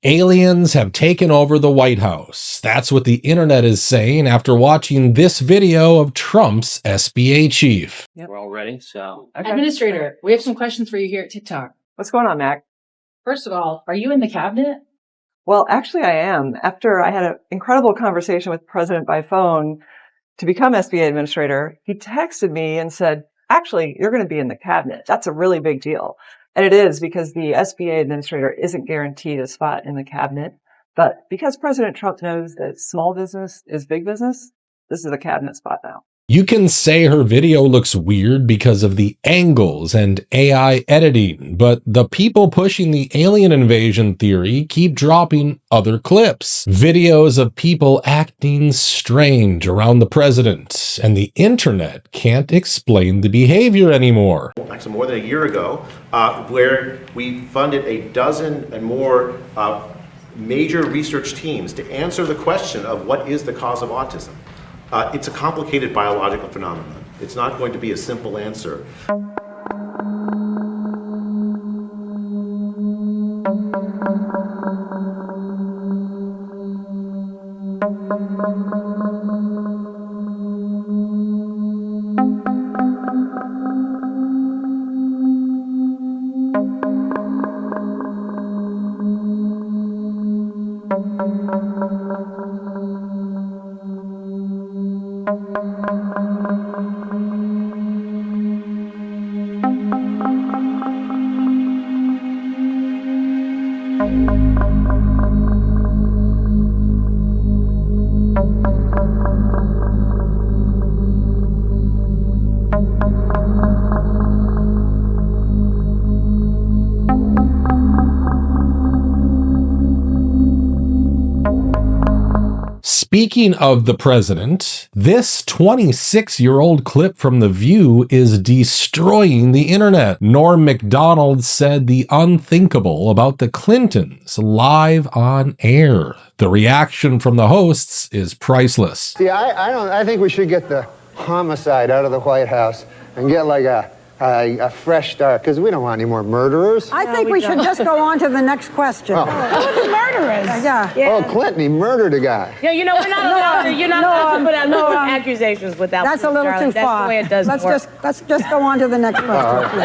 Aliens have taken over the White House. That's what the internet is saying after watching this video of Trump's SBA chief. We're all ready, so. Okay. Administrator, we have some questions for you here at TikTok. What's going on, Mac? First of all, are you in the cabinet? Well, actually, I am. After I had an incredible conversation with the president by phone to become SBA administrator, he texted me and said, actually, you're going to be in the cabinet. That's a really big deal. And it is, because the SBA administrator isn't guaranteed a spot in the cabinet. But because President Trump knows that small business is big business, this is a cabinet spot now. You can say her video looks weird because of the angles and AI editing, but the people pushing the alien invasion theory keep dropping other clips. Videos of people acting strange around the president, and the internet can't explain the behavior anymore. Actually, more than a year ago, where we funded a dozen and more major research teams to answer the question of what is the cause of autism. It's a complicated biological phenomenon. It's not going to be a simple answer. Speaking of the president, this 26-year-old clip from The View is destroying the internet. Norm Macdonald said the unthinkable about the Clintons live on air. The reaction from the hosts is priceless. See, I think we should get the homicide out of the White House and get like a fresh start, because we don't want any more murderers. I think we should just go on to the next question. Who are the murderers? Yeah. Oh, Clinton, he murdered a guy. Yeah, you know, we're not allowed to, you're not allowed to put out no accusations without. That's a little too far. That's the way it doesn't work. Let's just go on to the next question.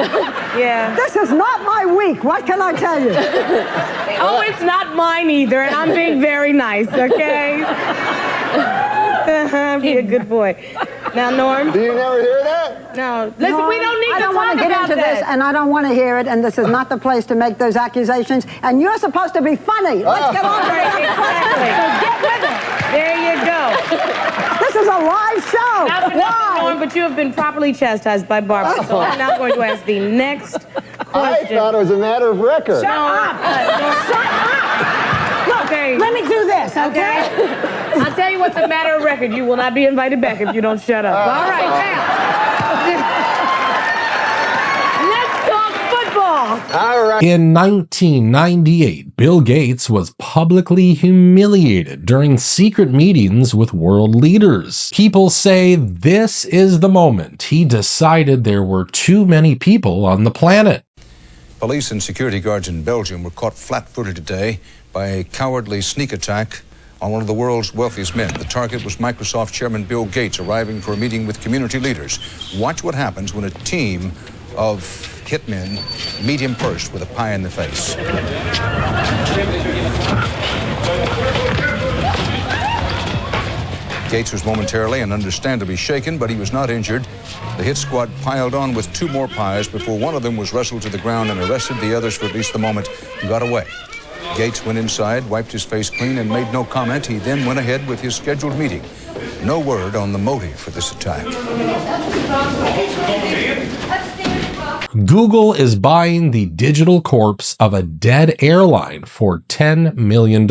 Yeah. This is not my week. What can I tell you? Oh, it's not mine either, and I'm being very nice, okay? Be a good boy. Now, Norm. Do you never hear that? No. Listen, we don't need to talk want to get about into that. this, and I don't want to hear it, and this is not the place to make those accusations, and you're supposed to be funny. Let's get on to the next question. So get with it. There you go. This is a live show. Not for nothing, Norm, but you have been properly chastised by Barbara, so I'm now going to ask the next question. I thought it was a matter of record. Shut up. Shut up. Look, Okay. let me do this, okay? I'll tell you what's a matter of record. You will not be invited back if you don't shut up. All right, now. Let's talk football. All right. In 1998, Bill Gates was publicly humiliated during secret meetings with world leaders. People say this is the moment he decided there were too many people on the planet. Police and security guards in Belgium were caught flat-footed today by a cowardly sneak attack on one of the world's wealthiest men. The target was Microsoft Chairman Bill Gates, arriving for a meeting with community leaders. Watch what happens when a team of hitmen meet him first with a pie in the face. Gates was momentarily and understandably shaken, but he was not injured. The hit squad piled on with two more pies before one of them was wrestled to the ground and arrested. The others, for at least the moment, got away. Gates went inside, wiped his face clean, and made no comment. He then went ahead with his scheduled meeting. No word on the motive for this attack. Google is buying the digital corpse of a dead airline for $10 million.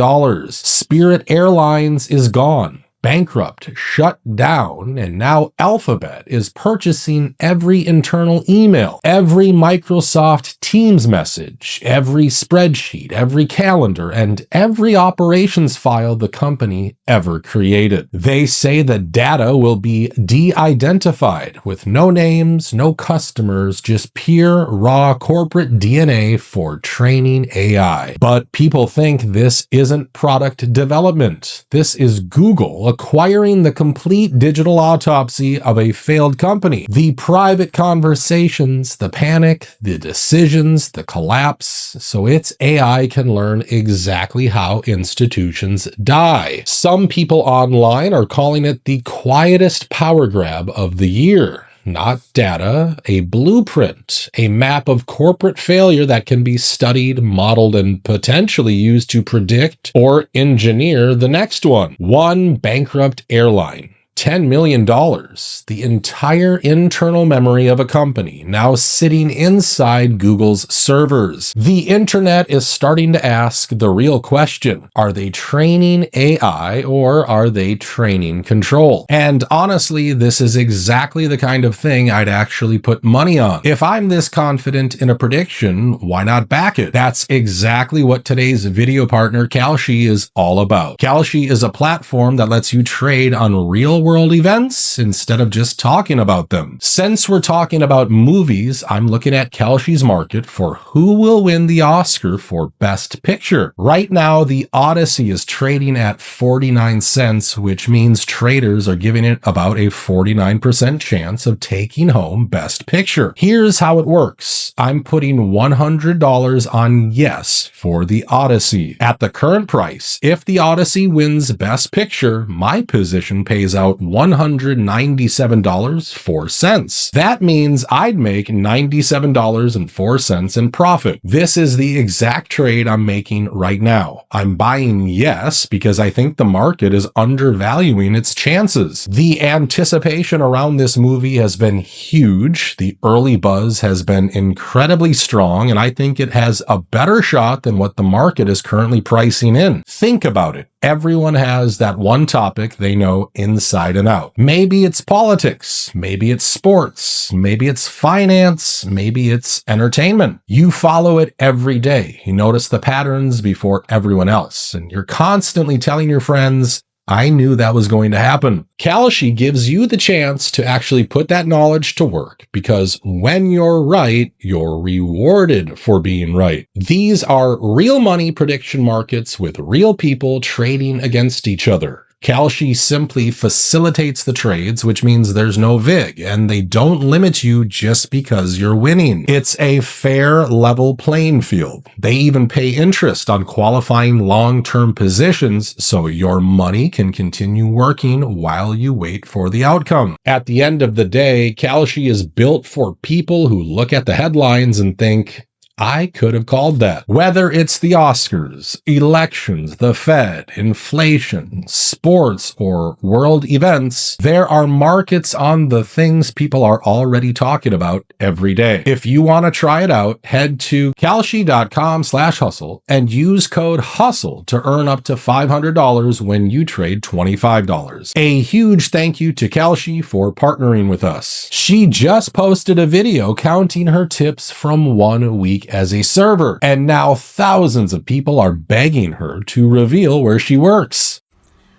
Spirit Airlines is gone. bankrupt, shut down, and now Alphabet is purchasing every internal email, every Microsoft Teams message, every spreadsheet, every calendar, and every operations file the company ever created. They say the data will be de-identified with no names, no customers, just pure, raw corporate DNA for training AI. But people think this isn't product development. This is Google acquiring the complete digital autopsy of a failed company. The private conversations, the panic, the decisions, the collapse, so its AI can learn exactly how institutions die. Some people online are calling it the quietest power grab of the year. Not data, a blueprint, a map of corporate failure that can be studied, modeled, and potentially used to predict or engineer the next one. One bankrupt airline. $10 million, the entire internal memory of a company now sitting inside Google's servers. The internet is starting to ask the real question. Are they training AI or are they training control? And honestly, this is exactly the kind of thing I'd actually put money on. If I'm this confident in a prediction, why not back it? That's exactly what today's video partner Kalshi is all about. Kalshi is a platform that lets you trade on real world events instead of just talking about them. Since we're talking about movies, I'm looking at Kalshi's market for who will win the Oscar for Best Picture. Right now, The Odyssey is trading at 49 cents, which means traders are giving it about a 49% chance of taking home Best Picture. Here's how it works. I'm putting $100 on yes for The Odyssey. At the current price, if The Odyssey wins Best Picture, my position pays out $197.04. That means I'd make $97.04 in profit. This is the exact trade I'm making right now. I'm buying yes because I think the market is undervaluing its chances. The anticipation around this movie has been huge. The early buzz has been incredibly strong, and I think it has a better shot than what the market is currently pricing in. Think about it. Everyone has that one topic they know inside and out. Maybe it's politics, maybe it's sports, maybe it's finance, maybe it's entertainment. You follow it every day. You notice the patterns before everyone else, and you're constantly telling your friends, I knew that was going to happen. Kalshi gives you the chance to actually put that knowledge to work, because when you're right, you're rewarded for being right. These are real money prediction markets with real people trading against each other. Kalshi simply facilitates the trades, which means there's no VIG, and they don't limit you just because you're winning. It's a fair, level playing field. They even pay interest on qualifying long-term positions, so your money can continue working while you wait for the outcome. At the end of the day, Kalshi is built for people who look at the headlines and think, I could have called that. Whether it's the Oscars, elections, the Fed, inflation, sports, or world events, there are markets on the things people are already talking about every day. If you want to try it out, head to kalshi.com/hustle and use code HUSTLE to earn up to $500 when you trade $25. A huge thank you to Kalshi for partnering with us. She just posted a video counting her tips from 1 week as a server, and now thousands of people are begging her to reveal where she works.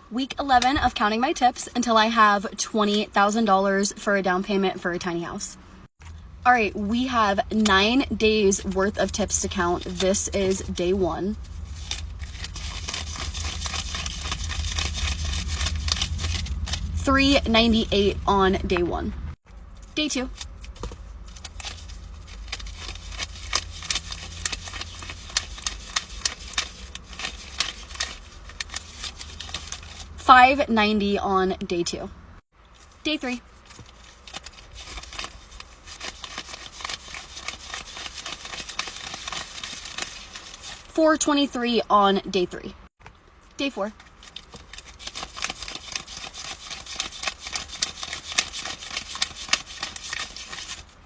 Week 11 of counting my tips until I have $20,000 for a down payment for a tiny house. All right, we have 9 days worth of tips to count. This is day 1. $398 on day 1. Day 2. $590 on day 2. Day 3. $423 on day 3. Day 4.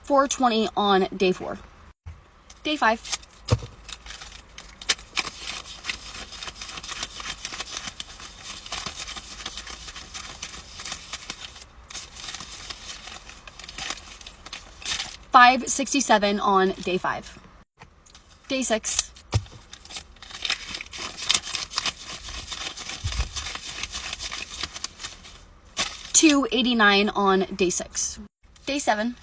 $420 on day 4. Day 5. $5.67 on day 5. Day 6. $2.89 on day 6. Day 7.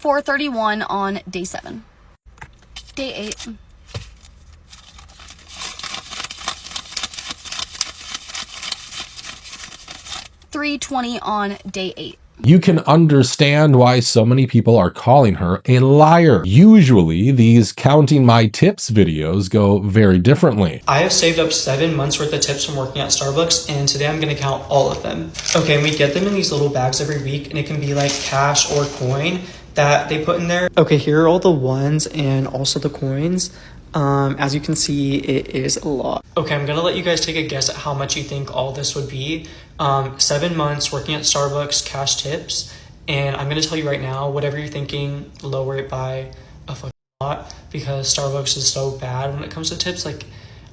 $4.31 on day 7. Day 8. $3.20 on day 8. You can understand why so many people are calling her a liar. Usually, these Counting My Tips videos go very differently. I have saved up 7 months worth of tips from working at Starbucks, and today I'm going to count all of them. Okay, and we get them in these little bags every week, and it can be like cash or coin that they put in there. Okay, here are all the ones and also the coins. As you can see, it is a lot. Okay, I'm gonna let you guys take a guess at how much you think all this would be. 7 months working at Starbucks, cash tips, and I'm gonna tell you right now, whatever you're thinking, lower it by a fucking lot, because Starbucks is so bad when it comes to tips. Like,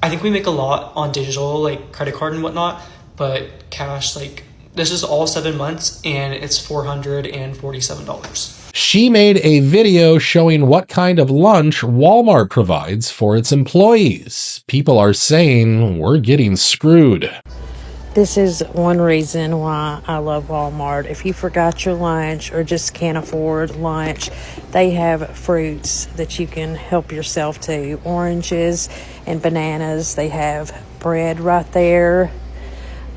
I think we make a lot on digital, like credit card and whatnot, but cash, like, this is all 7 months and it's $447. She made a video showing what kind of lunch Walmart provides for its employees. People are saying we're getting screwed. This is one reason why I love Walmart. If you forgot your lunch or just can't afford lunch, they have fruits that you can help yourself to. Oranges and bananas. They have bread right there.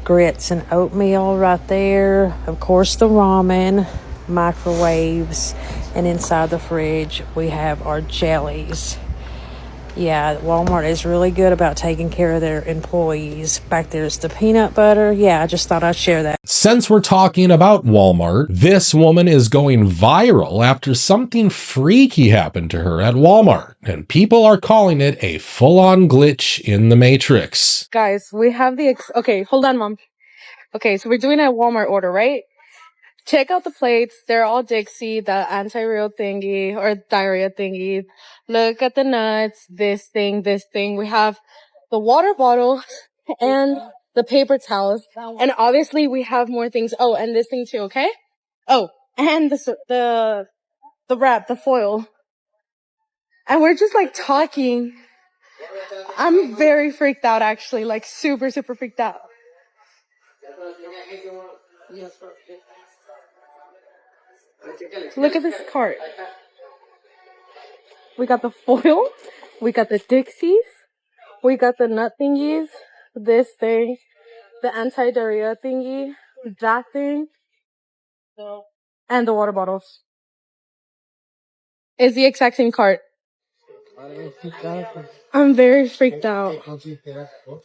Grits and oatmeal right there. Of course, the ramen, microwaves, and inside the fridge we have our jellies. Yeah, Walmart is really good about taking care of their employees. Back there's the peanut butter. Yeah, I just thought I'd share that. Since we're talking about Walmart, this woman is going viral after something freaky happened to her at Walmart, and people are calling it a full-on glitch in the Matrix. Guys, we have the okay, hold on, Mom. Okay, so we're doing a Walmart order, right? Check out the plates. They're all Dixie, the anti-real thingy or diarrhea thingy. Look at the nuts, this thing. We have the water bottle and the paper towels. And obviously we have more things. Oh, and this thing too, okay? Oh, and the wrap, the foil. And we're just like talking. I'm very freaked out actually, like super, super freaked out. Look at this cart. We got the foil. We got the Dixies. We got the nut thingies. This thing. The anti-diarrhea thingy. That thing. And the water bottles. It's the exact same cart. I'm very freaked out.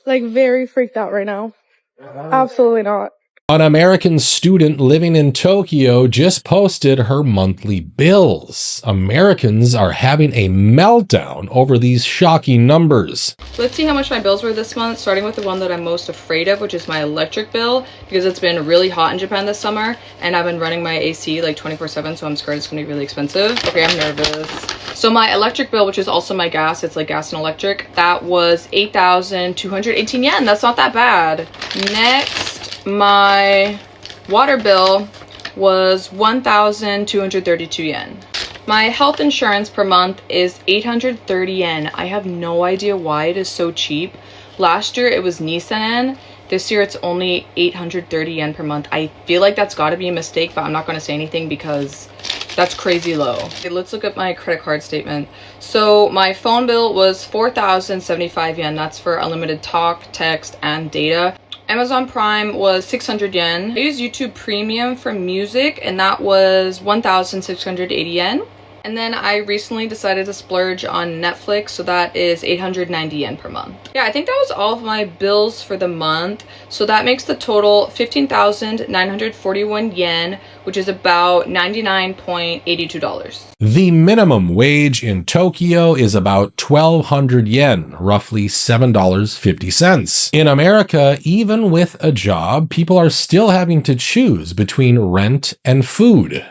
Like, very freaked out right now. Absolutely not. An American student living in Tokyo just posted her monthly bills. Americans are having a meltdown over these shocking numbers. So let's see how much my bills were this month, starting with the one that I'm most afraid of, which is my electric bill, because it's been really hot in Japan this summer, and I've been running my AC like 24/7, so I'm scared it's gonna be really expensive. Okay, I'm nervous. So my electric bill, which is also my gas, it's like gas and electric, that was 8,218 yen. That's not that bad. Next, my water bill was 1,232 yen. My health insurance per month is 830 yen. I have no idea why it is so cheap. Last year it was Nissan. This year it's only 830 yen per month. I feel like that's got to be a mistake, but I'm not going to say anything because that's crazy low. Okay, let's look at my credit card statement. So my phone bill was 4,075 yen. That's for unlimited talk, text, and data. Amazon Prime was 600 yen. I use YouTube Premium for music, and that was 1,680 yen. And then I recently decided to splurge on Netflix, so that is 890 yen per month. Yeah, I think that was all of my bills for the month. So that makes the total 15,941 yen, which is about $99.82. The minimum wage in Tokyo is about 1,200 yen, roughly $7.50. In America, even with a job, people are still having to choose between rent and food.